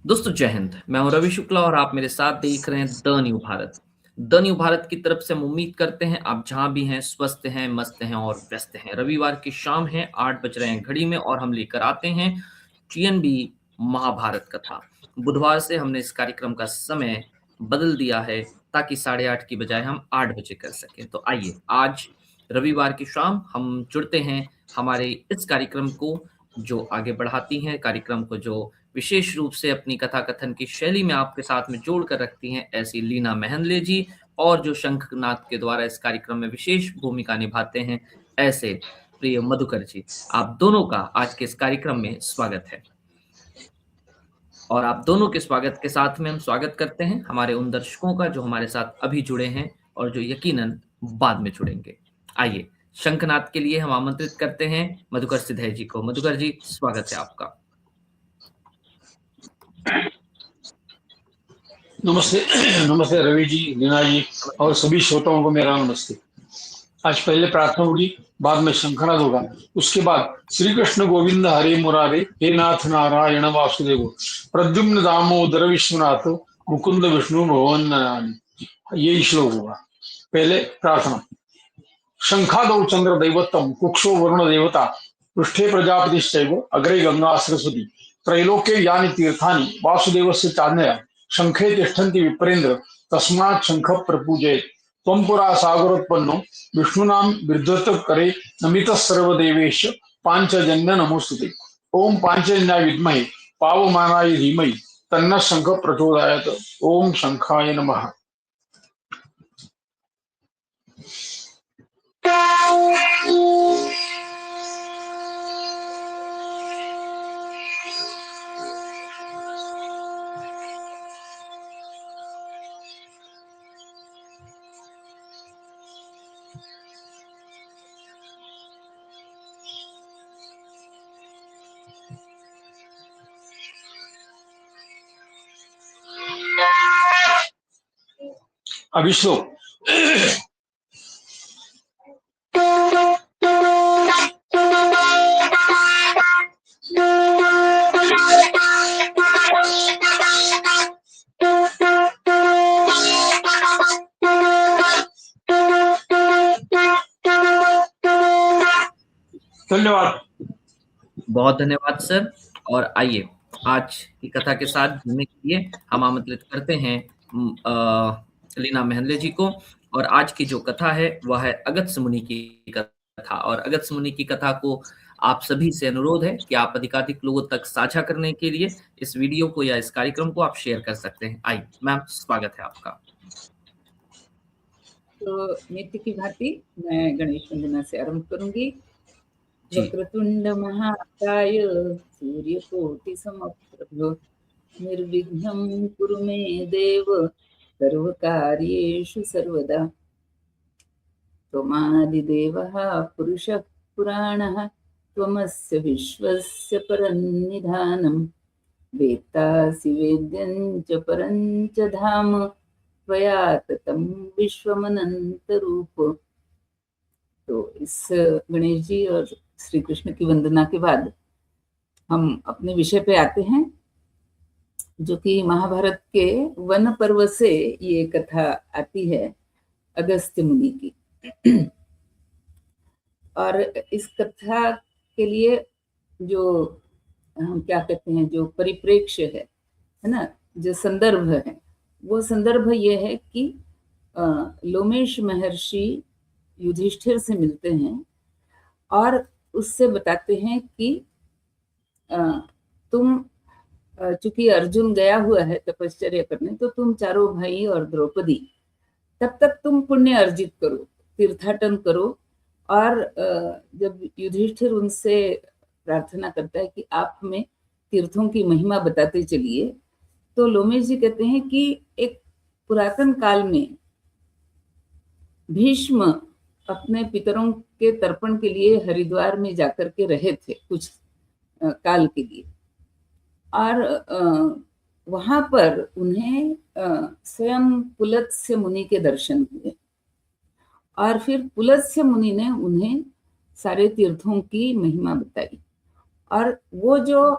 दोस्तों जय हिंद। मैं हूं रवि शुक्ला और आप मेरे साथ देख रहे हैं the new Bharat. The new Bharat की तरफ से हम उम्मीद करते हैं आप जहां भी हैं स्वस्थ हैं, मस्त हैं और व्यस्त हैं। रविवार की शाम है, 8 बज रहे हैं घड़ी में और हम लेकर आते हैं टीएनबी महाभारत कथा। बुधवार से हमने इस कार्यक्रम का समय बदल दिया है ताकि 8:30 की बजाय हम 8 बजे कर सकें। तो आइए आज रविवार की शाम हम जुड़ते हैं हमारे इस कार्यक्रम को जो आगे बढ़ाती हैं, कार्यक्रम को जो विशेष रूप से अपनी कथा कथन की शैली में आपके साथ में जोड़ कर रखती हैं, ऐसी लीना मेहंदले जी, और जो शंखनाद के द्वारा इस कार्यक्रम में विशेष भूमिका निभाते हैं, ऐसे प्रिय मधुकर जी। आप दोनों का आज के इस कार्यक्रम में स्वागत है। और आप दोनों के स्वागत के साथ में हम स्वागत करते हैं हमारे उन दर्शकों का जो हमारे साथ अभी जुड़े हैं और जो यकीनन बाद में जुड़ेंगे। आइए शंखनाद के लिए हम आमंत्रित करते हैं मधुकर सिधे जी को। मधुकर जी, स्वागत है आपका। नमस्ते। नमस्ते रवि जी, लीना जी और सभी श्रोताओं को मेरा नमस्ते। आज पहले प्रार्थना होगी, बाद में शंखनाद होगा। उसके बाद श्री कृष्ण गोविंद हरे मुरारे, हे नाथ नारायण वासुदेव, प्रद्युम्न दामोदर विश्वनाथ, मुकुंद विष्णु भगवान नारायण। ये श्लोक होगा। पहले प्रार्थना। शंखादौ चंद्र दैवतम, कुक्षो वरुण देवता, पृष्ठे प्रजापतिश्चैव, अग्रे गंगा सरस्वती, त्रैलोक्ये यानि तीर्थानि वासुदेवस्य चान्यया, शंखे तिष्ठन्ति विप्रेन्द्र, तस्मात् शंख प्रपूजयेत्। त्वं पुरा सागरोत्पन्नो विष्णुनां बिभ्रत करे, नमितः सर्वदेवेश पांचजन्य नमोस्तुते। ओम पांचजन्याय विद्महे पावमानाय धीमहि, तन्नः शंख प्रचोदयात्। ओम शंखाय नमः। अभिश्लोक। धन्यवाद। बहुत धन्यवाद सर। और आइए आज की कथा के साथ जुड़ने के लिए हम आमंत्रित करते हैं लीना मेहंदले जी को। और आज की जो कथा है वह है अगस्त्य मुनि की कथा। और अगस्त्य मुनि की कथा को आप सभी से अनुरोध है कि आप अधिकाधिक लोगों तक साझा करने के लिए इस वीडियो को या इस कार्यक्रम को आप शेयर कर सकते हैं। आइए मैम, स्वागत है आपका। तो नित्य की भांति मैं गणेश वंदना से आरंभ करूंगी। जी। वक्रतुंड महाकाय सूर्यकोटि समप्रभ निर्विघ्नं कुरु मे देव सर्वकार्येषु सर्वदा। त्वमादिदेवः पुरुषः पुराणः त्वमस्य विश्वस्य परन्निधानं वेत्तासि वेद्यं च परं च धाम त्वया ततं विश्वमनन्तरूप। तो इस गणेश जी और श्री कृष्ण की वंदना के बाद हम अपने विषय पे आते हैं, जो कि महाभारत के वन पर्व से ये कथा आती है अगस्त्य मुनि की। और इस कथा के लिए जो हम क्या कहते हैं, जो परिप्रेक्ष्य है ना, जो संदर्भ है, वो संदर्भ ये है कि लोमेश महर्षि युधिष्ठिर से मिलते हैं और उससे बताते हैं कि तुम चूंकि अर्जुन गया हुआ है तपश्चर्या करने, तो तुम चारों भाई और द्रौपदी तब तक तुम पुण्य अर्जित करो, तीर्थाटन करो। और जब युधिष्ठिर उनसे प्रार्थना करता है कि आप हमें तीर्थों की महिमा बताते चलिए, तो लोमेश जी कहते हैं कि एक पुरातन काल में भीष्म अपने पितरों के तर्पण के लिए हरिद्वार में जाकर के रहे थे कुछ काल के लिए। और वहां पर उन्हें स्वयं पुलत्स्य मुनि के दर्शन हुए और फिर पुलत्स्य मुनि ने उन्हें सारे तीर्थों की महिमा बताई। और वो जो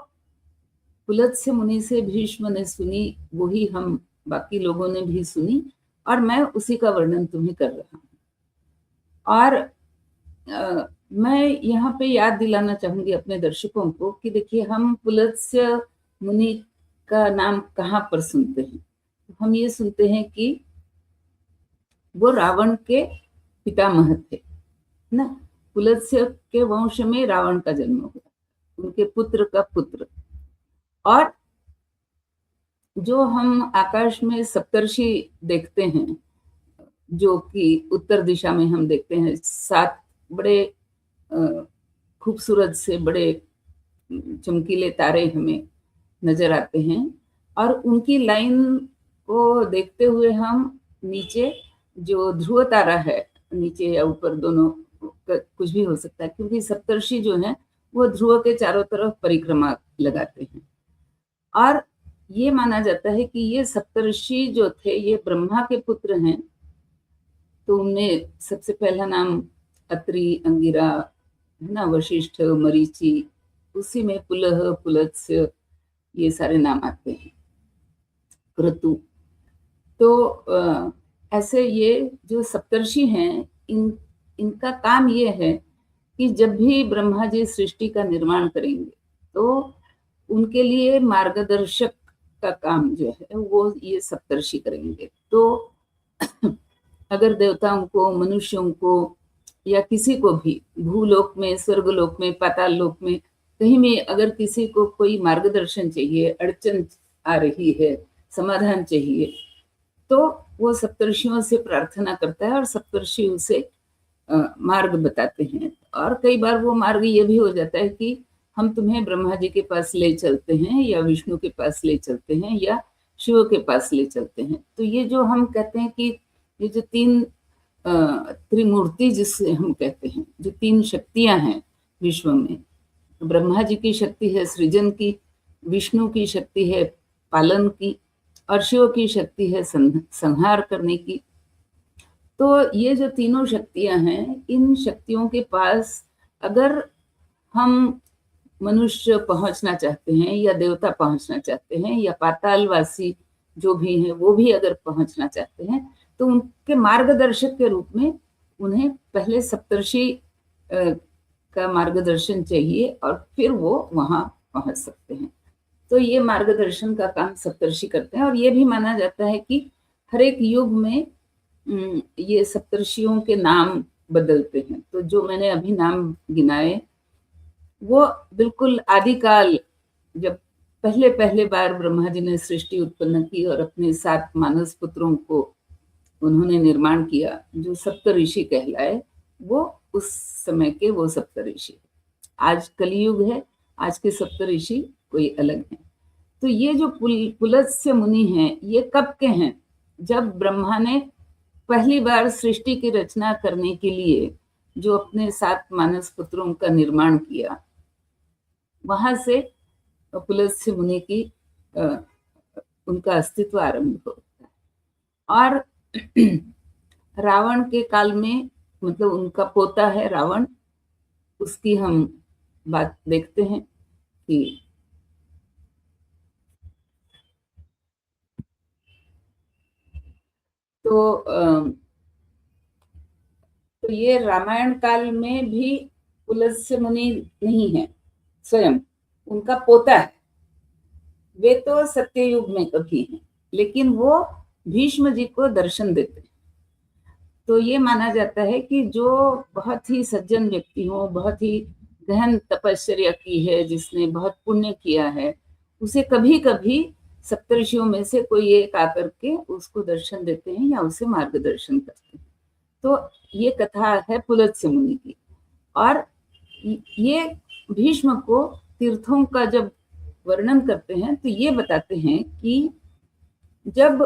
पुलत्स्य मुनि से भीष्म ने सुनी, वही हम बाकी लोगों ने भी सुनी, और मैं उसी का वर्णन तुम्हें कर रहा हूँ। और मैं यहाँ पे याद दिलाना चाहूंगी अपने दर्शकों को कि देखिए, हम पुलत्स्य मुनि का नाम कहाँ पर सुनते हैं? हम ये सुनते हैं कि वो रावण के पितामह थे ना। पुलत्स्य के वंश में रावण का जन्म हुआ, उनके पुत्र का पुत्र। और जो हम आकाश में सप्तर्षि देखते हैं, जो कि उत्तर दिशा में हम देखते हैं, 7 बड़े खूबसूरत से बड़े चमकीले तारे हमें नजर आते हैं, और उनकी लाइन को देखते हुए हम नीचे जो ध्रुव तारा है, नीचे या ऊपर दोनों कुछ भी हो सकता है, क्योंकि सप्तर्षि जो है वो ध्रुव के चारों तरफ परिक्रमा लगाते हैं। और ये माना जाता है कि ये सप्तर्षि जो थे ये ब्रह्मा के पुत्र हैं। तो उनमें सबसे पहला नाम अत्रि, अंगिरा है ना, वशिष्ठ, मरीचि, उसी में पुलह, पुलत्स्य, ये सारे नाम आते हैं, क्रतु। तो ऐसे ये जो सप्तर्षि हैं, इनका काम ये है कि जब भी ब्रह्मा जी सृष्टि का निर्माण करेंगे तो उनके लिए मार्गदर्शक का काम जो है वो ये सप्तर्षि करेंगे। तो अगर देवताओं को, मनुष्यों को, या किसी को भी भूलोक में, स्वर्गलोक में, पाताल लोक में, कहीं में अगर किसी को कोई मार्गदर्शन चाहिए, अड़चन आ रही है, समाधान चाहिए, तो वो सप्तर्षियों से प्रार्थना करता है और सप्तर्षि उसे मार्ग बताते हैं। और कई बार वो मार्ग ये भी हो जाता है कि हम तुम्हें ब्रह्मा जी के पास ले चलते हैं, या विष्णु के पास ले चलते हैं, या शिव के पास ले चलते हैं। तो ये जो हम कहते हैं कि ये जो 3 त्रिमूर्ति जिसे हम कहते हैं, जो 3 शक्तियां हैं विश्व में, ब्रह्मा जी की शक्ति है सृजन की, विष्णु की शक्ति है पालन की, और शिव की शक्ति है संहार करने की। तो ये जो तीनों शक्तियां हैं, इन शक्तियों के पास अगर हम मनुष्य पहुंचना चाहते हैं, या देवता पहुंचना चाहते हैं, या पातालवासी जो भी हैं वो भी अगर पहुंचना चाहते हैं, तो उनके मार्गदर्शक के रूप में उन्हें पहले सप्तर्षि का मार्गदर्शन चाहिए, और फिर वो वहां पहुंच सकते हैं। तो ये मार्गदर्शन का काम सप्तर्षि करते हैं। और ये भी माना जाता है कि हर एक युग में ये सप्तर्षियों के नाम बदलते हैं। तो जो मैंने अभी नाम गिनाए, वो बिल्कुल आदिकाल, जब पहले पहले बार ब्रह्मा जी ने सृष्टि उत्पन्न की और अपने 7 मानस पुत्रों को उन्होंने निर्माण किया, जो सप्तऋषि कहलाए, वो उस समय के वो सप्तऋषि। आज कलयुग है, आज के सप्तऋषि कोई अलग हैं। तो ये जो पुलत्स्य मुनि हैं, ये कब के हैं? जब ब्रह्मा ने पहली बार सृष्टि की रचना करने के लिए जो अपने 7 मानस पुत्रों का निर्माण किया, वहां से पुलत्स्य मुनि की उनका अस्तित्व आरंभ होता है। और रावण के काल में, मतलब उनका पोता है रावण, उसकी हम बात देखते हैं कि तो ये रामायण काल में भी पुलत्स्य मुनि नहीं है, स्वयं उनका पोता है। वे तो सत्ययुग में कभी हैं, लेकिन वो भीष्म जी को दर्शन देते हैं। तो ये माना जाता है कि जो बहुत ही सज्जन व्यक्ति हो, बहुत ही गहन तपश्चर्या की है, जिसने बहुत पुण्य किया है, उसे कभी कभी सप्तऋषियों में से कोई एक आकर के उसको दर्शन देते हैं या उसे मार्गदर्शन करते हैं। तो ये कथा है पुलत्स्य मुनि की। और ये भीष्म को तीर्थों का जब वर्णन करते हैं तो ये बताते हैं कि जब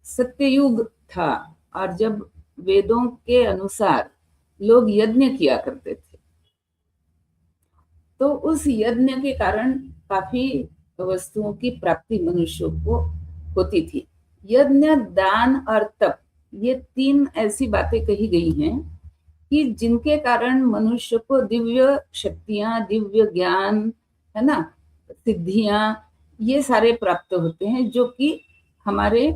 सत्ययुग था और जब वेदों के अनुसार लोग यज्ञ किया करते थे, तो उस यज्ञ के कारण काफी वस्तुओं की प्राप्ति मनुष्यों को होती थी। यज्ञ, दान और तप, ये 3 ऐसी बातें कही गई हैं कि जिनके कारण मनुष्य को दिव्य शक्तियां, दिव्य ज्ञान, है ना, सिद्धियां, ये सारे प्राप्त होते हैं, जो कि हमारे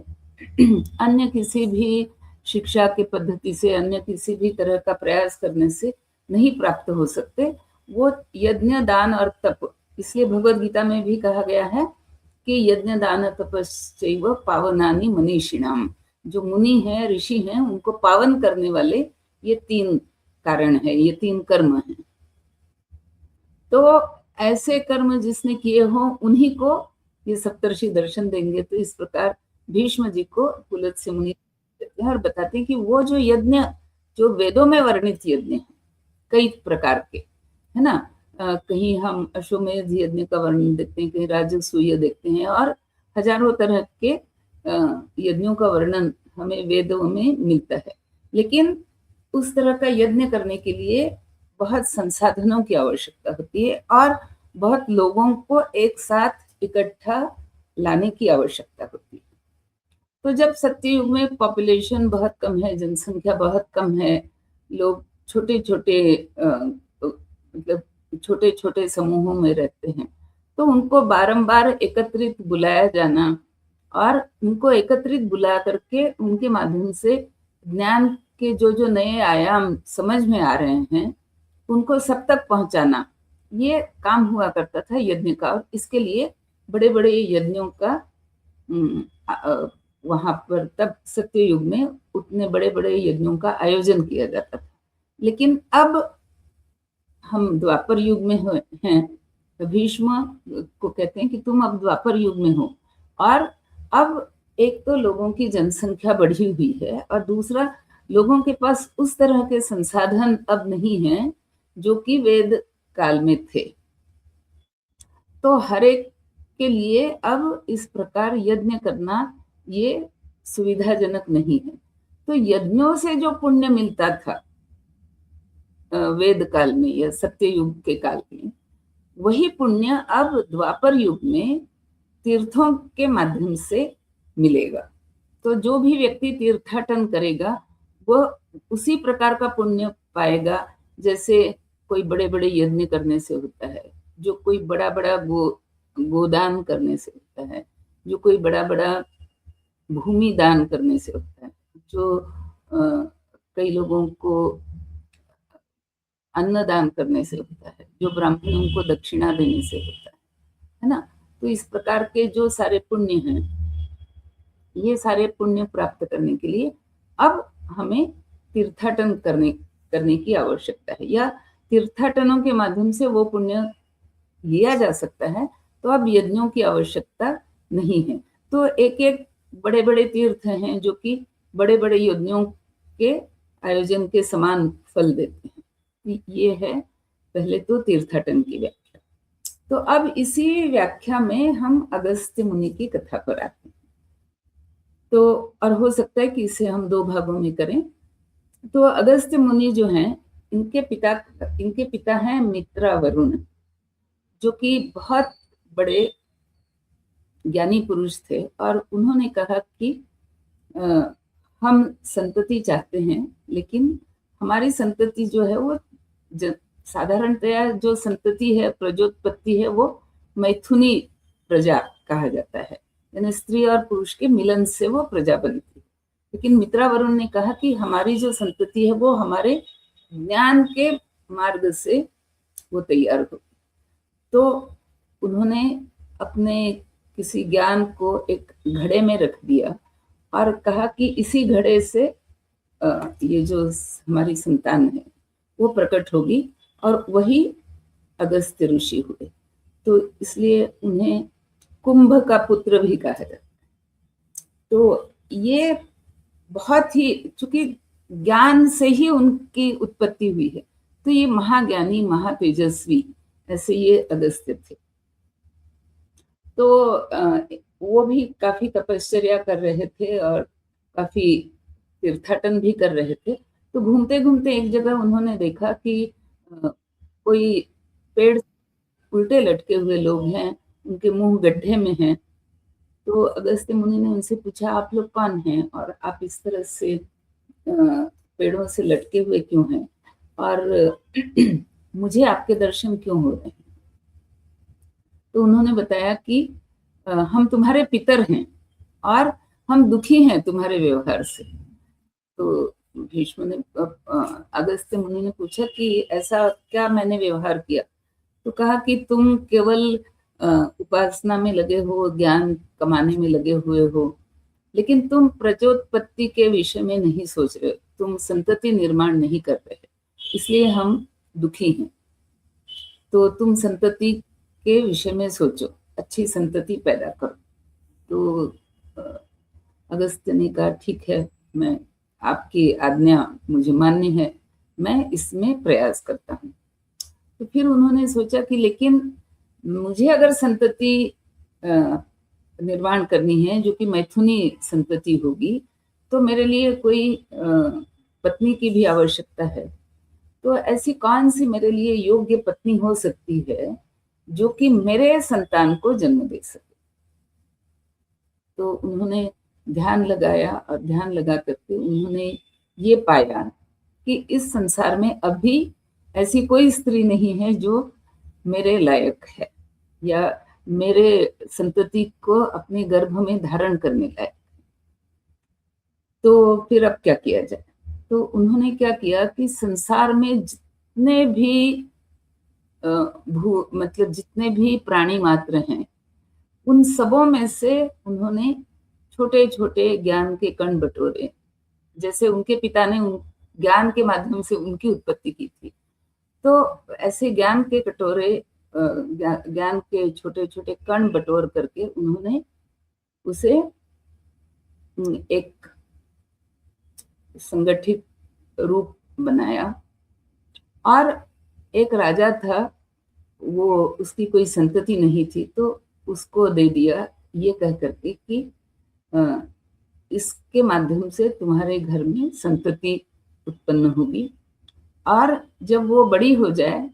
अन्य किसी भी शिक्षा की पद्धति से, अन्य किसी भी तरह का प्रयास करने से नहीं प्राप्त हो सकते। वो यज्ञ, दान और तप, इसलिए भगवत गीता में भी कहा गया है कि यज्ञ दान तपश्चैव पावनानि मनीषिणाम। जो मुनि हैं, ऋषि हैं, उनको पावन करने वाले ये 3 कारण है, ये 3 कर्म हैं। तो ऐसे कर्म जिसने किए हों उन्हीं को ये सप्तर्षि दर्शन देंगे। तो इस प्रकार भीष्म जी को पुलत्स्य मुनि देते हैं और बताते हैं कि वो जो यज्ञ, जो वेदों में वर्णित यज्ञ है कई प्रकार के, है ना, कहीं हम अश्वमेध यज्ञ का वर्णन देखते हैं, कहीं राजसूय देखते हैं, और हजारों तरह के यज्ञों का वर्णन हमें वेदों में मिलता है। लेकिन उस तरह का यज्ञ करने के लिए बहुत संसाधनों की आवश्यकता होती है और बहुत लोगों को एक साथ इकट्ठा लाने की आवश्यकता होती है। तो जब सत्ययुग में पॉपुलेशन बहुत कम है, जनसंख्या बहुत कम है, लोग छोटे छोटे मतलब छोटे छोटे समूहों में रहते हैं, तो उनको बारंबार एकत्रित बुलाया जाना और उनको एकत्रित बुला करके उनके माध्यम से ज्ञान के जो जो नए आयाम समझ में आ रहे हैं उनको सब तक पहुंचाना, ये काम हुआ करता था यज्ञ का। और इसके लिए बड़े बड़े यज्ञों का वहां पर तब सत्ययुग में उतने बड़े बड़े यज्ञों का आयोजन किया जाता था। लेकिन अब हम द्वापर युग में हैं, तो भीष्म को कहते हैं कि तुम अब द्वापर युग में हो, और अब एक तो लोगों की जनसंख्या बढ़ी हुई है और दूसरा लोगों के पास उस तरह के संसाधन अब नहीं हैं जो कि वेद काल में थे। तो हर एक के लिए अब इस प्रकार यज्ञ करना ये सुविधाजनक नहीं है। तो यज्ञों से जो पुण्य मिलता था वेद काल में या सत्य युग के काल में, वही पुण्य अब द्वापर युग में तीर्थों के माध्यम से मिलेगा। तो जो भी व्यक्ति तीर्थाटन करेगा वो उसी प्रकार का पुण्य पाएगा जैसे कोई बड़े बड़े यज्ञ करने से होता है, जो कोई बड़ा बड़ा गोदान करने से होता है, जो कोई बड़ा बड़ा भूमि दान करने से होता है, जो कई लोगों को अन्नदान करने से होता है, जो ब्राह्मणों को दक्षिणा देने से होता है ना। तो इस प्रकार के जो सारे पुण्य हैं, ये सारे पुण्य प्राप्त करने के लिए अब हमें तीर्थाटन करने की आवश्यकता है, या तीर्थाटनों के माध्यम से वो पुण्य लिया जा सकता है। तो अब यज्ञों की आवश्यकता नहीं है। तो एक एक बड़े बड़े तीर्थ हैं जो कि बड़े बड़े यज्ञों के आयोजन के समान फल देते हैं। ये है पहले तो तीर्थाटन की व्याख्या। तो अब इसी व्याख्या में हम अगस्त्य मुनि की कथा पर आते हैं। तो और हो सकता है कि इसे हम 2 भागों में करें। तो अगस्त्य मुनि जो हैं, इनके पिता हैं मित्रावरुण, जो कि बहुत बड़े ज्ञानी पुरुष थे, और उन्होंने कहा कि हम संतति चाहते हैं, लेकिन हमारी संतति जो है वो साधारणतया जो संतति है, प्रजोत्पत्ति है, वो मैथुनी प्रजा कहा जाता है, यानी स्त्री और पुरुष के मिलन से वो प्रजा बनती है। लेकिन मित्रावरुण ने कहा कि हमारी जो संतति है वो हमारे ज्ञान के मार्ग से वो तैयार हो। तो उन्होंने अपने किसी ज्ञान को एक घड़े में रख दिया और कहा कि इसी घड़े से ये जो हमारी संतान है वो प्रकट होगी, और वही अगस्त्य ऋषि हुए। तो इसलिए उन्हें कुंभ का पुत्र भी कहा जाता है। तो ये बहुत ही, चूंकि ज्ञान से ही उनकी उत्पत्ति हुई है, तो ये महाज्ञानी, महातेजस्वी, ऐसे ये अगस्त्य थे। तो वो भी काफी तपश्चर्या कर रहे थे और काफी तीर्थाटन भी कर रहे थे। तो घूमते घूमते एक जगह उन्होंने देखा कि कोई पेड़ उल्टे लटके हुए लोग हैं, उनके मुंह गड्ढे में हैं। तो अगस्त्य मुनि ने उनसे पूछा, आप लोग कौन हैं और आप इस तरह से पेड़ों से लटके हुए क्यों हैं, और मुझे आपके दर्शन क्यों हो रहे हैं? तो उन्होंने बताया कि हम तुम्हारे पितर हैं और हम दुखी हैं तुम्हारे व्यवहार से। तो भीष्म ने अगस्त्य मुनि ने पूछा कि ऐसा क्या मैंने व्यवहार किया? तो कहा कि तुम केवल उपासना में लगे हो, ज्ञान कमाने में लगे हुए हो, लेकिन तुम प्रजोत्पत्ति के विषय में नहीं सोच रहे, तुम संतति निर्माण नहीं कर रहे, इसलिए हम दुखी हैं। तो तुम संतति के विषय में सोचो, अच्छी संतति पैदा करो। तो अगस्त्य ने कहा ठीक है, मैं आपकी आज्ञा मुझे मान्य है, मैं इसमें प्रयास करता हूँ। तो फिर उन्होंने सोचा कि लेकिन मुझे अगर संतति निर्माण करनी है जो कि मैथुनी संतति होगी, तो मेरे लिए कोई पत्नी की भी आवश्यकता है। तो ऐसी कौन सी मेरे लिए योग्य पत्नी हो सकती है जो कि मेरे संतान को जन्म दे सके? तो उन्होंने ध्यान लगाया और ध्यान लगा करके उन्होंने ये पाया कि इस संसार में अभी ऐसी कोई स्त्री नहीं है जो मेरे लायक है या मेरे संतति को अपने गर्भ में धारण करने लायक। तो फिर अब क्या किया जाए? तो उन्होंने क्या किया कि संसार में जितने भी मतलब जितने भी प्राणी मात्र हैं, उन सबों में से उन्होंने छोटे छोटे ज्ञान के कण बटोरे। जैसे उनके पिता ने ज्ञान के माध्यम से उनकी उत्पत्ति की थी, तो ऐसे ज्ञान के कटोरे, ज्ञान के छोटे छोटे कण बटोर करके उन्होंने उसे एक संगठित रूप बनाया। और एक राजा था, वो उसकी कोई संतति नहीं थी, तो उसको दे दिया ये कह करके कि इसके माध्यम से तुम्हारे घर में संतति उत्पन्न होगी, और जब वो बड़ी हो जाए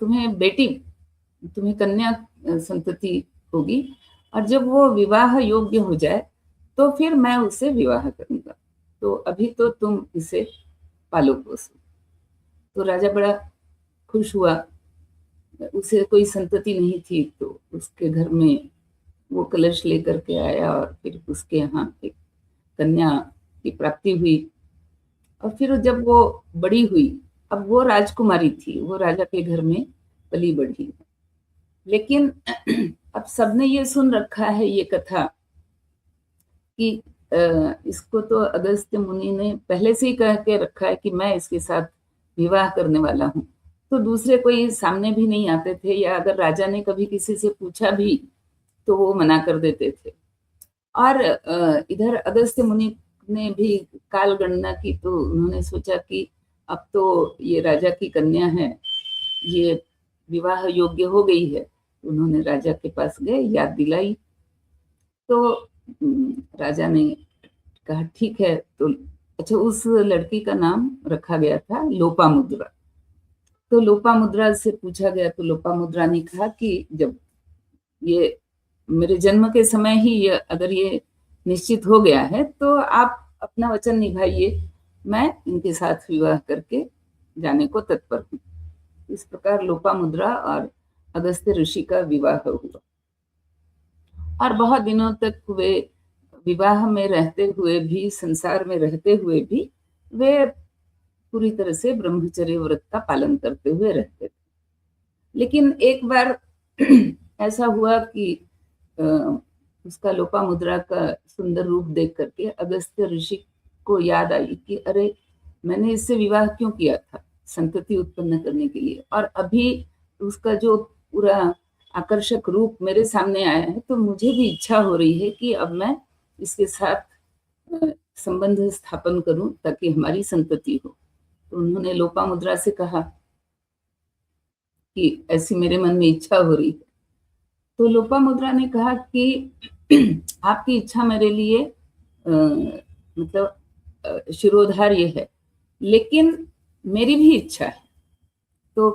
तुम्हें कन्या संतति होगी, और जब वो विवाह योग्य हो जाए तो फिर मैं उसे विवाह करूंगा, तो अभी तो तुम इसे पालो पोसो। तो राजा बड़ा खुश हुआ, उसे कोई संतति नहीं थी, तो उसके घर में वो कलश लेकर के आया और फिर उसके यहाँ एक कन्या की प्राप्ति हुई। और फिर जब वो बड़ी हुई, अब वो राजकुमारी थी, वो राजा के घर में पली बढ़ी। लेकिन अब सबने ये सुन रखा है ये कथा कि इसको तो अगस्त्य मुनि ने पहले से ही कह के रखा है कि मैं इसके साथ विवाह करने वाला हूँ, तो दूसरे कोई सामने भी नहीं आते थे, या अगर राजा ने कभी किसी से पूछा भी तो वो मना कर देते थे। और इधर अगस्त्य मुनि ने भी काल गणना की, तो उन्होंने सोचा कि अब तो ये राजा की कन्या है, ये विवाह योग्य हो गई है। उन्होंने राजा के पास गए, याद दिलाई, तो राजा ने कहा ठीक है। तो अच्छा, उस लड़की का नाम रखा गया था लोपामुद्रा। तो लोपामुद्रा से पूछा गया, तो लोपामुद्रा ने कहा कि जब ये मेरे जन्म के समय ही अगर ये निश्चित हो गया है तो आप अपना वचन निभाइए, मैं इनके साथ विवाह करके जाने को तत्पर हूँ। इस प्रकार लोपामुद्रा और अगस्त्य ऋषि का विवाह हुआ, और बहुत दिनों तक वे विवाह में रहते हुए भी, संसार में रहते हुए भी, वे पूरी तरह से ब्रह्मचर्य व्रत का पालन करते हुए रहते थे। लेकिन एक बार ऐसा हुआ कि उसका लोपामुद्रा का सुंदर रूप देख करके अगस्त्य ऋषि को याद आई कि अरे, मैंने इससे विवाह क्यों किया था, संतति उत्पन्न करने के लिए, और अभी उसका जो पूरा आकर्षक रूप मेरे सामने आया है, तो मुझे भी इच्छा हो रही है कि अब मैं इसके साथ संबंध स्थापन करूं ताकि हमारी संतति हो। तो उन्होंने लोपामुद्रा से कहा कि ऐसी मेरे मन में इच्छा हो रही है। तो लोपामुद्रा ने कहा कि आपकी इच्छा मेरे लिए मतलब शिरोधार्य है, लेकिन मेरी भी इच्छा है, तो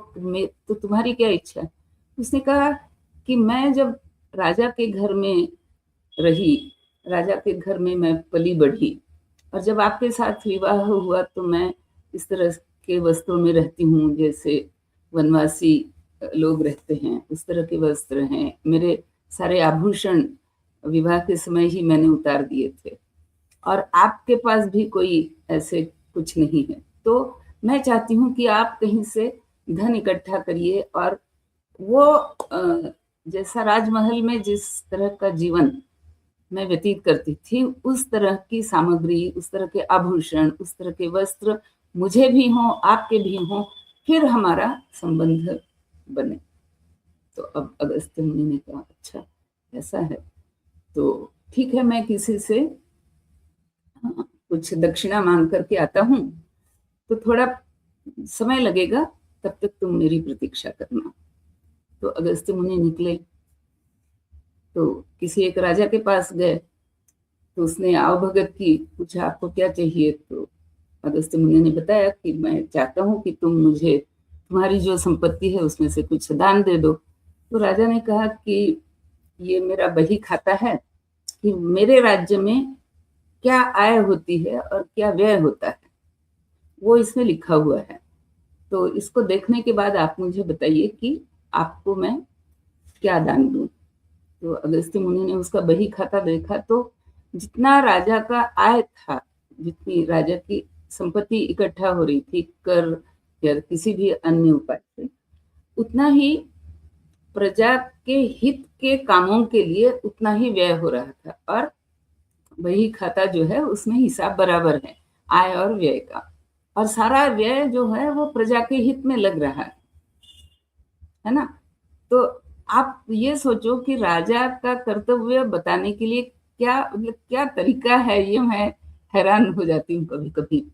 तुम्हारी क्या इच्छा है? उसने कहा कि मैं जब राजा के घर में रही, राजा के घर में मैं पली बढ़ी, और जब आपके साथ विवाह हुआ तो मैं इस तरह के वस्त्रों में रहती हूँ जैसे वनवासी लोग रहते हैं, उस तरह के वस्त्र हैं, मेरे सारे आभूषण विवाह के समय ही मैंने उतार दिए थे, और आपके पास भी कोई ऐसे कुछ नहीं है। तो मैं चाहती हूँ कि आप कहीं से धन इकट्ठा करिए, और वो जैसा राजमहल में जिस तरह का जीवन मैं व्यतीत करती थी, उस तरह की सामग्री, उस तरह के आभूषण, उस तरह के वस्त्र मुझे भी हों, आपके भी हों, फिर हमारा संबंध बने। तो अब अगस्त्य मुनि ने कहा, अच्छा ऐसा है, तो ठीक है, मैं किसी से कुछ दक्षिणा मांग करके आता हूँ, तो थोड़ा समय लगेगा, तब तक तुम मेरी प्रतीक्षा करना। तो अगस्त्य मुनि निकले, तो किसी एक राजा के पास गए, तो उसने आवभगत की, पूछा आपको क्या चाहिए। तो अगस्त्य मुनि ने बताया कि मैं चाहता हूँ कि तुम मुझे तुम्हारी जो संपत्ति है उसमें से कुछ दान दे दो। तो राजा ने कहा कि ये मेरा बही खाता है कि मेरे राज्य में क्या आय होती है और क्या व्यय होता है, वो इसमें लिखा हुआ है। तो इसको देखने के बाद आप मुझे बताइए कि आपको मैं क्या दान दूं। तो अगस्त्य मुनि ने उसका बही खाता देखा, तो जितना राजा का आय था, जितनी राजा की संपत्ति इकट्ठा हो रही थी कर या किसी भी अन्य उपाय से, उतना ही प्रजा के हित के कामों के लिए उतना ही व्यय हो रहा था। और वही खाता जो है उसमें हिसाब बराबर है आय और व्यय का, और सारा व्यय जो है वो प्रजा के हित में लग रहा है ना। तो आप ये सोचो कि राजा का कर्तव्य बताने के लिए क्या मतलब क्या तरीका है, ये मैं हैरान हो जाती हूँ कभी कभी।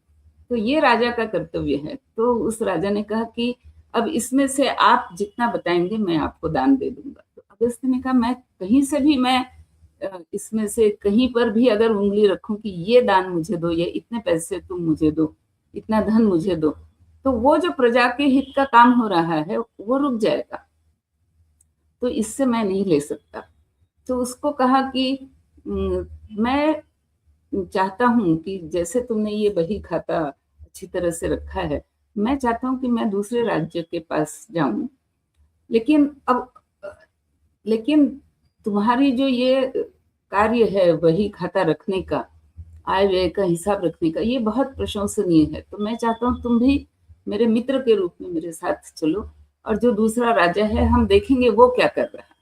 तो ये राजा का कर्तव्य है। तो उस राजा ने कहा कि अब इसमें से आप जितना बताएंगे मैं आपको दान दे दूंगा। तो अगस्त्य ने कहा, मैं कहीं से भी मैं इसमें से कहीं पर भी अगर उंगली रखूं कि ये दान मुझे दो, ये इतने पैसे तुम मुझे दो, इतना धन मुझे दो, तो वो जो प्रजा के हित का काम हो रहा है वो रुक जाएगा, तो इससे मैं नहीं ले सकता। तो उसको कहा कि मैं चाहता हूँ कि जैसे तुमने ये बही खाता अच्छी तरह से रखा है, मैं चाहता हूँ कि मैं दूसरे राज्य के पास जाऊं, लेकिन तुम्हारी जो ये कार्य है वही खाता रखने का, आय व्यय का हिसाब रखने का, ये बहुत प्रशंसनीय है। तो मैं चाहता हूँ तुम भी मेरे मित्र के रूप में मेरे साथ चलो, और जो दूसरा राजा है हम देखेंगे वो क्या कर रहा है।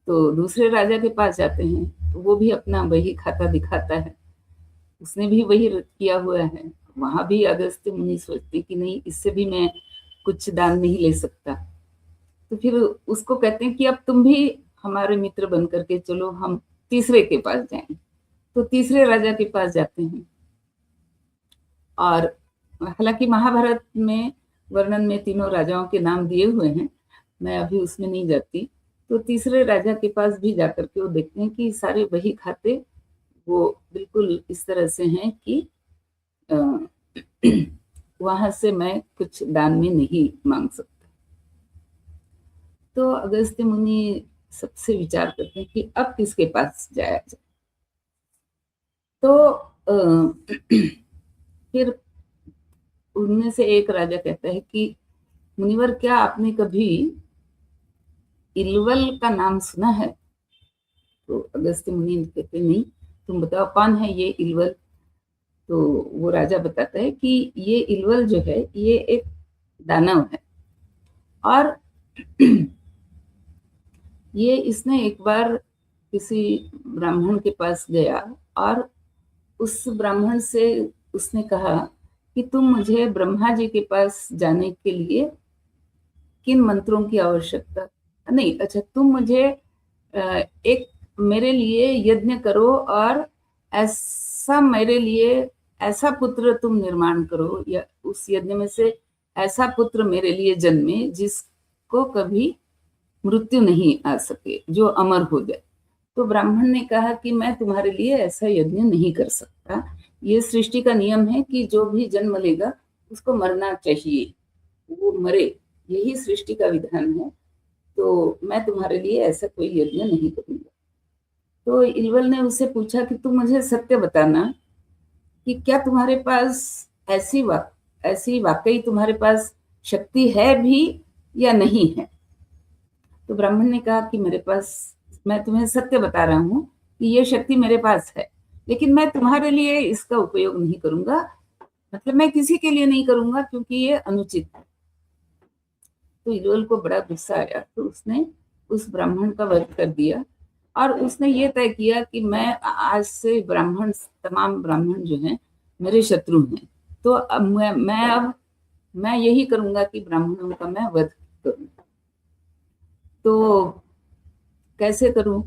तो दूसरे राजा के पास जाते हैं, तो वो भी अपना वही खाता दिखाता है, उसने भी वही किया हुआ है। वहां भी अगस्त्य मुनि सोचते कि नहीं, इससे भी मैं कुछ दान नहीं ले सकता। तो फिर उसको कहते हैं कि अब तुम भी हमारे मित्र बन करके चलो, हम तीसरे के पास जाएं। तो तीसरे राजा के पास जाते हैं, और हालांकि महाभारत में वर्णन में तीनों राजाओं के नाम दिए हुए हैं, मैं अभी उसमें नहीं जाती। तो तीसरे राजा के पास भी जाकर के वो देखते हैं कि सारे वही खाते वो बिल्कुल इस तरह से हैं कि वहां से मैं कुछ दान में नहीं मांग सकता। तो अगस्त्य मुनि सबसे विचार करते हैं कि अब किसके पास जाया जाए। तो फिर उनमें से एक राजा कहता है कि मुनिवर, क्या आपने कभी इलवल का नाम सुना है? तो अगस्त्य मुनि कहते नहीं, तुम बताओ कौन है ये इलवल। तो वो राजा बताता है कि ये इलवल जो है ये एक दानव है, और ये इसने एक बार किसी ब्राह्मण के पास गया, और उस ब्राह्मण से उसने कहा कि तुम मुझे ब्रह्मा जी के पास जाने के लिए किन मंत्रों की आवश्यकता नहीं, अच्छा तुम मुझे एक मेरे लिए यज्ञ करो, और ऐसा मेरे लिए ऐसा पुत्र तुम निर्माण करो, या उस यज्ञ में से ऐसा पुत्र मेरे लिए जन्मे जिसको कभी मृत्यु नहीं आ सके, जो अमर हो जाए। तो ब्राह्मण ने कहा कि मैं तुम्हारे लिए ऐसा यज्ञ नहीं कर सकता, ये सृष्टि का नियम है कि जो भी जन्म लेगा उसको मरना चाहिए, वो मरे, यही सृष्टि का विधान है। तो मैं तुम्हारे लिए ऐसा कोई यज्ञ नहीं करूंगा। तो इलवल ने उससे पूछा कि तुम मुझे सत्य बताना कि क्या तुम्हारे पास ऐसी वाकई तुम्हारे पास शक्ति है भी या नहीं है। तो ब्राह्मण ने कहा कि मेरे पास मैं तुम्हें सत्य बता रहा हूँ कि ये शक्ति मेरे पास है, लेकिन मैं तुम्हारे लिए इसका उपयोग नहीं करूंगा, मतलब मैं किसी के लिए नहीं करूंगा क्योंकि ये अनुचित है। तो इलोल को बड़ा गुस्सा आया, तो उसने उस ब्राह्मण का वध कर दिया और उसने ये तय किया कि मैं आज से तमाम ब्राह्मण जो हैं मेरे शत्रु हैं, तो अब मैं यही करूंगा कि ब्राह्मणों का मैं वध करूं। तो कैसे करूं?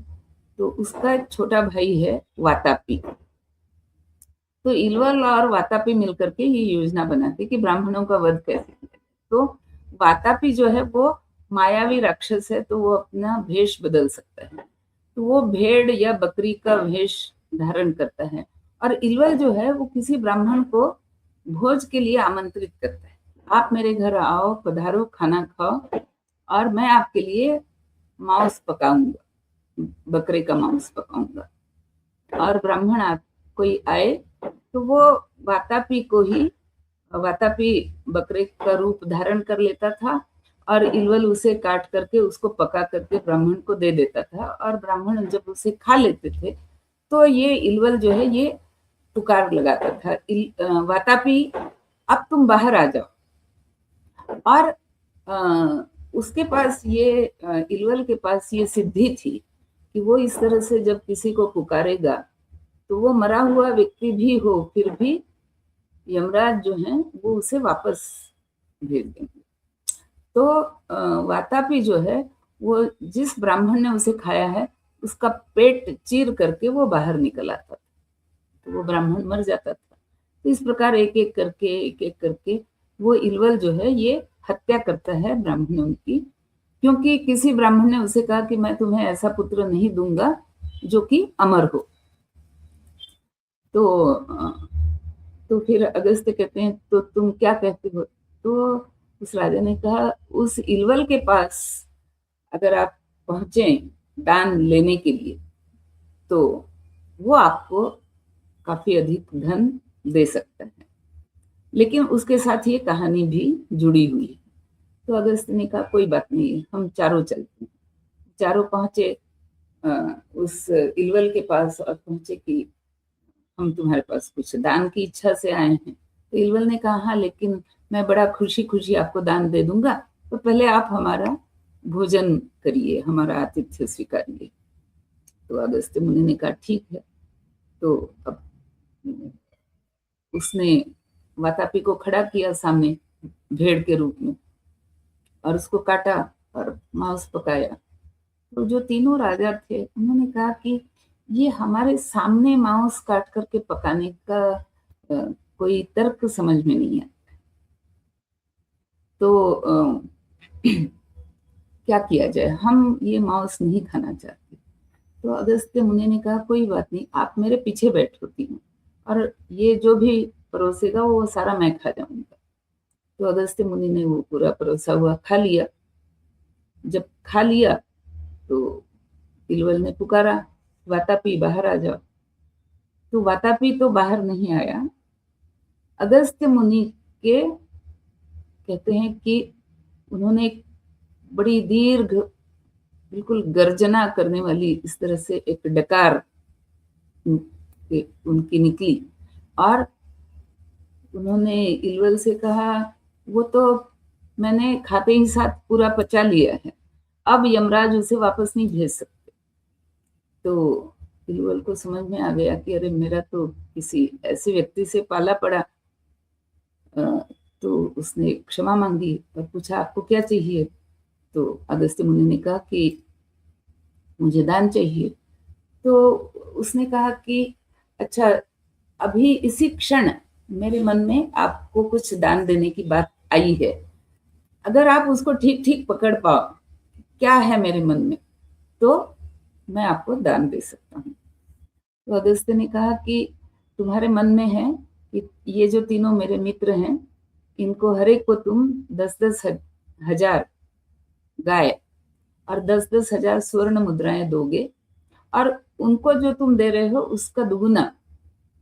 तो उसका एक छोटा भाई है वातापी, तो इलवल और वातापी मिलकर के ये योजना बनाते कि ब्राह्मणों का वध कैसे किया। तो वातापी जो है वो मायावी राक्षस है, तो वो अपना भेष बदल सकता है, तो वो भेड़ या बकरी का भेष धारण करता है, और इलवल जो है वो किसी ब्राह्मण को भोज के लिए आमंत्रित करता है, आप मेरे घर आओ, पधारो, खाना खाओ और मैं आपके लिए मांस पकाऊंगा, बकरे का मांस पकाऊंगा। और ब्राह्मण कोई आए तो वो वातापी बकरे का रूप धारण कर लेता था और इलवल उसे काट करके उसको पका करके ब्राह्मण को दे देता था, और ब्राह्मण जब उसे खा लेते थे तो ये इलवल जो है ये पुकार लगाता था, वातापी अब तुम बाहर आ जाओ। और उसके पास इलवल के पास ये सिद्धि थी कि वो इस तरह से जब किसी को पुकारेगा तो वो मरा हुआ व्यक्ति भी हो फिर भी यमराज जो है वो उसे वापस भेज देंगे। तो वातापी जो है वो जिस ब्राह्मण ने उसे खाया है उसका पेट चीर करके वो बाहर निकल आता था, तो वो ब्राह्मण मर जाता था। तो इस प्रकार एक एक करके वो इलवल जो है ये हत्या करता है ब्राह्मणों की, क्योंकि किसी ब्राह्मण ने उसे कहा कि मैं तुम्हें ऐसा पुत्र नहीं दूंगा जो कि अमर हो। तो फिर अगस्त्य कहते हैं तो तुम क्या कहते हो? तो उस राजा ने कहा उस इलवल के पास अगर आप पहुंचे दान लेने के लिए तो वो आपको काफी अधिक धन दे सकता है, लेकिन उसके साथ ये कहानी भी जुड़ी हुई है। तो अगस्त्य ने कहा कोई बात नहीं, हम चारों चलते हैं। चारों पहुंचे उस इलवल के पास और पहुंचे कि हम तुम्हारे पास कुछ दान की इच्छा से आए हैं। तो इलवल ने कहा हाँ, लेकिन मैं बड़ा खुशी खुशी आपको दान दे दूंगा, तो पहले आप हमारा भोजन करिए, हमारा आतिथ्य स्वीकारिए। तो अगस्त्य मुनि ने कहा ठीक है। तो अब उसने वातापी को खड़ा किया सामने भेड़ के रूप में और उसको काटा और मांस पकाया। तो जो तीनों राजा थे उन्होंने कहा कि ये हमारे सामने मांस काट करके पकाने का कोई तर्क समझ में नहीं आता, तो क्या किया जाए, हम ये मांस नहीं खाना चाहते। तो अगस्त्य मुनि ने कहा कोई बात नहीं, आप मेरे पीछे बैठोती हूँ और ये जो भी परोसेगा वो सारा मैं खा जाऊंगा। तो अगस्त्य मुनि ने वो पूरा परोसा हुआ खा लिया। जब खा लिया तो इलवल ने पुकारा वातापी बाहर आ जाओ। तो वातापी तो बाहर नहीं आया। अगस्त्य मुनि के कहते हैं कि उन्होंने एक बड़ी दीर्घ बिल्कुल गर्जना करने वाली इस तरह से एक डकार उनकी निकली और उन्होंने इलवल से कहा वो तो मैंने खाते ही साथ पूरा पचा लिया है, अब यमराज उसे वापस नहीं भेज सकते। तो इलवल को समझ में आ गया कि अरे मेरा तो किसी ऐसे व्यक्ति से पाला पड़ा। तो उसने क्षमा मांगी और पूछा आपको क्या चाहिए? तो अगस्त्य मुनि ने कहा कि मुझे दान चाहिए। तो उसने कहा कि अच्छा, अभी इसी क्षण मेरे मन में आपको कुछ दान देने की बात आई है, अगर आप उसको ठीक ठीक पकड़ पाओ क्या है मेरे मन में, तो मैं आपको दान दे सकता हूँ। तो अगस्त्य ने कहा कि तुम्हारे मन में है कि ये जो तीनों मेरे मित्र हैं इनको हर एक को तुम 10-10 हजार गाय और 10-10 हजार स्वर्ण मुद्राएं दोगे, और उनको जो तुम दे रहे हो उसका दुगुना,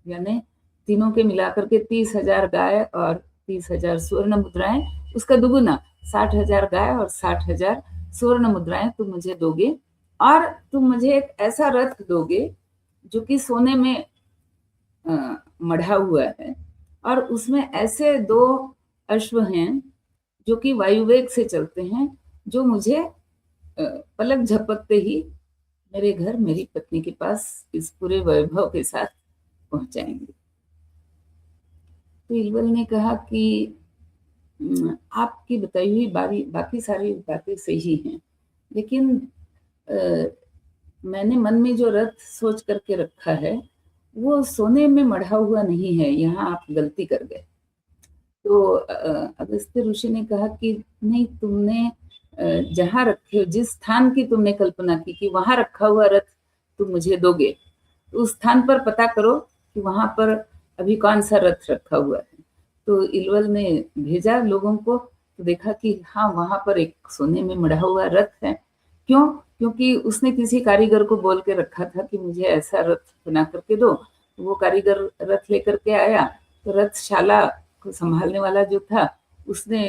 यानी तीनों के मिलाकर के 30,000 गाय और 30,000 स्वर्ण मुद्राएं, उसका दुगुना 60,000 गाय और 60,000 स्वर्ण मुद्राएं तुम मुझे दोगे, और तुम मुझे एक ऐसा रथ दोगे जो कि सोने में मढ़ा हुआ है, और उसमें ऐसे 2 अश्व हैं जो कि वायुवेग से चलते हैं, जो मुझे पलक झपकते ही मेरे घर मेरी पत्नी के पास इस पूरे वैभव के साथ पहुंचाएंगे। तो इल्बल ने कहा कि आपकी बताई हुई बाकी सारी बातें सही हैं, लेकिन मैंने मन में जो रथ सोच करके रखा है वो सोने में मढ़ा हुआ नहीं है, यहाँ आप गलती कर गए। तो अगस्त्य ऋषि ने कहा कि नहीं, तुमने जहाँ रखे, जिस स्थान की तुमने कल्पना की कि वहां रखा हुआ रथ तुम मुझे दोगे, तो उस स्थान पर पता करो कि वहां पर अभी कौन सा रथ रखा हुआ है। तो इल्वल ने भेजा लोगों को, तो देखा कि हाँ, वहां पर एक सोने में मढ़ा हुआ रथ है। क्यों? क्योंकि उसने किसी कारीगर को बोल के रखा था कि मुझे ऐसा रथ बना करके दो। वो कारीगर रथ लेकर के आया, तो रथशाला को संभालने वाला जो था उसने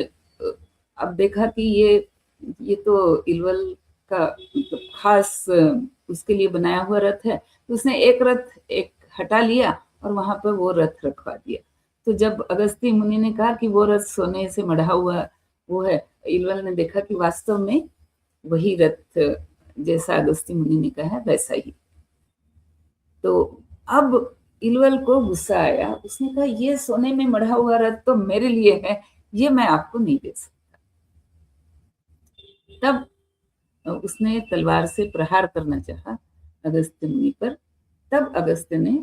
अब देखा कि ये तो इल्वल का मतलब खास उसके लिए बनाया हुआ रथ है, तो उसने एक रथ एक हटा लिया और वहां पर वो रथ रखवा दिया। तो जब अगस्त्य मुनि ने कहा कि वो रथ सोने से मढ़ा हुआ वो है, इल्वल ने देखा कि वास्तव में वही रथ जैसा अगस्त्य मुनि ने कहा वैसा ही। तो अब इल्वल को गुस्सा आया, उसने कहा ये सोने में मढ़ा हुआ रथ तो मेरे लिए है, ये मैं आपको नहीं दे सकता। तब उसने तलवार से प्रहार करना चाहा अगस्त्य मुनि पर। तब अगस्त्य ने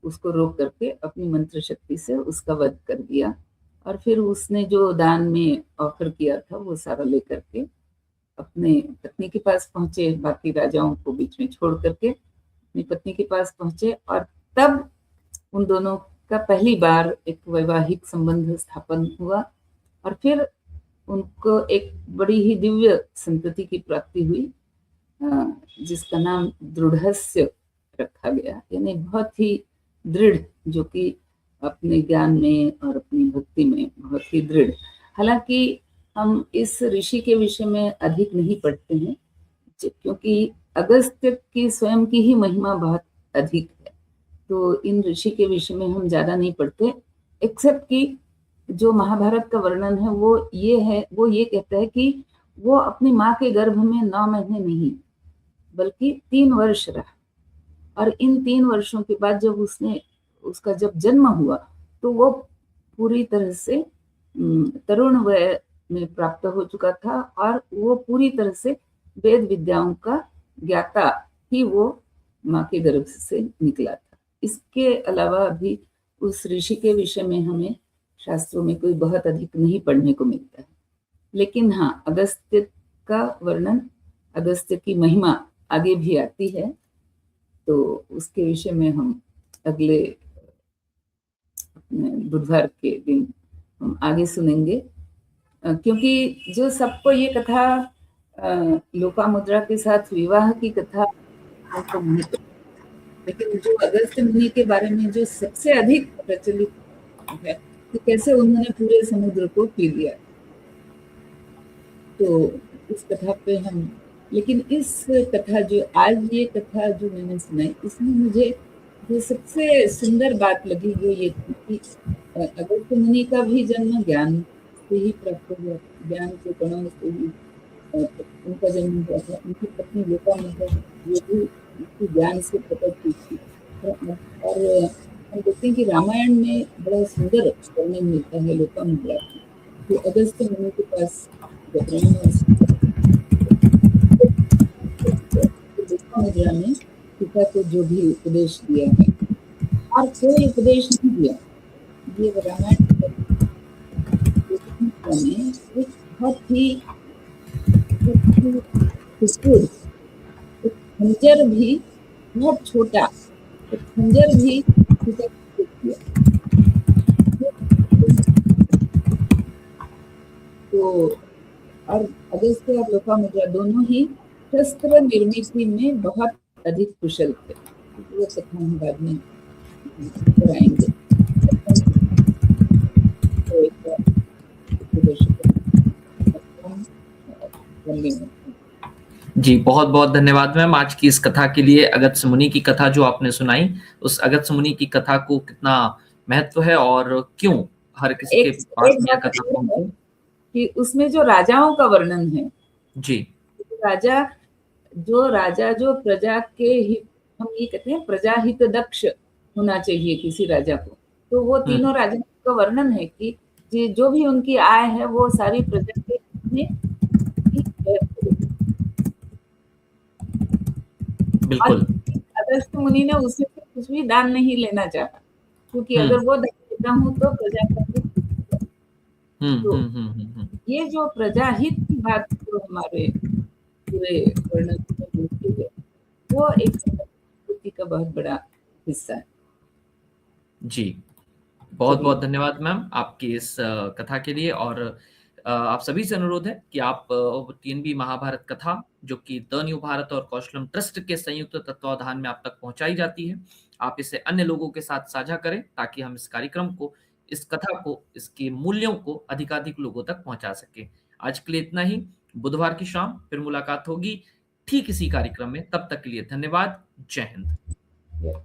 उसको रोक करके अपनी मंत्र शक्ति से उसका वध कर दिया, और फिर उसने जो दान में ऑफर किया था वो सारा लेकर के अपने पत्नी के पास पहुंचे, बाकी राजाओं को बीच में छोड़ करके अपनी पत्नी के पास पहुंचे, और तब उन दोनों का पहली बार एक वैवाहिक संबंध स्थापन हुआ, और फिर उनको एक बड़ी ही दिव्य संतति की प्राप्ति हुई, जिसका नाम दृढ़स्य रखा गया, यानी बहुत ही दृढ़, जो कि अपने ज्ञान में और अपनी भक्ति में बहुत ही दृढ़। हालांकि हम इस ऋषि के विषय में अधिक नहीं पढ़ते हैं, क्योंकि अगस्त्य की स्वयं की ही महिमा बहुत अधिक है, तो इन ऋषि के विषय में हम ज्यादा नहीं पढ़ते, एक्सेप्ट कि जो महाभारत का वर्णन है वो ये कहता है कि वो अपनी माँ के गर्भ में 9 महीने नहीं बल्कि 3 वर्ष रहा, और इन 3 वर्षों के बाद जब उसका जब जन्म हुआ तो वो पूरी तरह से तरुण वय में प्राप्त हो चुका था, और वो पूरी तरह से वेद विद्याओं का ज्ञाता ही वो माँ के गर्भ से निकला था। इसके अलावा भी उस ऋषि के विषय में हमें शास्त्रों में कोई बहुत अधिक नहीं पढ़ने को मिलता है। लेकिन हाँ, अगस्त्य का वर्णन, अगस्त्य की महिमा आगे भी आती है, तो उसके विषय में हम अगले बुधवार के दिन हम आगे सुनेंगे, क्योंकि जो सबको ये कथा लोपामुद्रा के साथ विवाह की कथा तो नहीं, लेकिन जो अगस्त्य मुनि के बारे में जो सबसे अधिक प्रचलित है कि कैसे उन्होंने पूरे समुद्र को पी लिया, तो इस कथा पे हम, लेकिन इस कथा जो आज ये कथा जो मैंने सुनाई, इसमें मुझे जो सबसे सुंदर बात लगी वो ये थी कि अगस्त्य मुनि का भी जन्म ज्ञान से ही प्राप्त हुआ, ज्ञान के कणों से ही उनका जन्म हुआ था। उनकी पत्नी लोपामुद्रा ये भी उनकी ज्ञान से प्रकट हुई थी, और हम देखते हैं कि रामायण में बड़ा सुंदर वर्णन मिलता है लोपामुद्रा की, जो अगस्त्य मुनि के पास लोपामुद्रा ने पिता को जो भी उपदेश दिया है, और कोई उपदेश नहीं दिया, ये रामायण में एक बहुत ही खंजर भी बहुत छोटा, खंजर भी पिता को दिया। तो और अगस्त्य और लोपामुद्रा दोनों ही शस्त्र निर्मित में बहुत अधिक कुशल थे, वो कथा हम बाद में कराएंगे। जी, बहुत-बहुत धन्यवाद मैम आज की इस कथा के लिए। अगस्त्य मुनि की कथा जो आपने सुनाई, उस अगस्त्य मुनि की कथा को कितना महत्व है और क्यों हर किसी के एक पास एक में यह बात कथा और है पहुँची। कि उसमें जो राजाओं का वर्णन है, जी, राजा जो प्रजा के हित, हम ये कहते हैं प्रजा हित दक्ष होना चाहिए किसी राजा को, तो वो हुँ, तीनों राजाओं का वर्णन है कि जो भी उनकी आय है वो सारी प्रजा के हित में ही व्यय करे। और बिल्कुल। अगस्त्य मुनि ने उससे कुछ भी दान नहीं लेना चाहा, क्योंकि हुँ, अगर वो दान देता हूँ तो प्रजा का हित टूटेगा। हुँ, तो हुँ, हुँ, हुँ, हुँ। ये जो प्रजा हित की बात जो हमारे पूरे वर्णन में मिलती है, वो एक संस्कृति का बहुत बड़ा हिस्सा है। जी, चलिए, बहुत-बहुत धन्यवाद मैम आपकी इस कथा के लिए और आप सभी से अनुरोध है कि आप टीएनबी महाभारत कथा जो कि द न्यू भारत और कौशलम ट्रस्ट के संयुक्त तत्वावधान में आप तक पहुंचाई जाती है, आप इसे अन्य लोगों के साथ साझा करें ताकि हम इस कार्यक्रम को, इस कथा को, इसके मूल्यों को अधिकाधिक लोगों तक पहुंचा सकें। आज के लिए इतना ही, बुधवार की शाम फिर मुलाकात होगी ठीक इसी कार्यक्रम में, तब तक के लिए धन्यवाद, जय हिंद।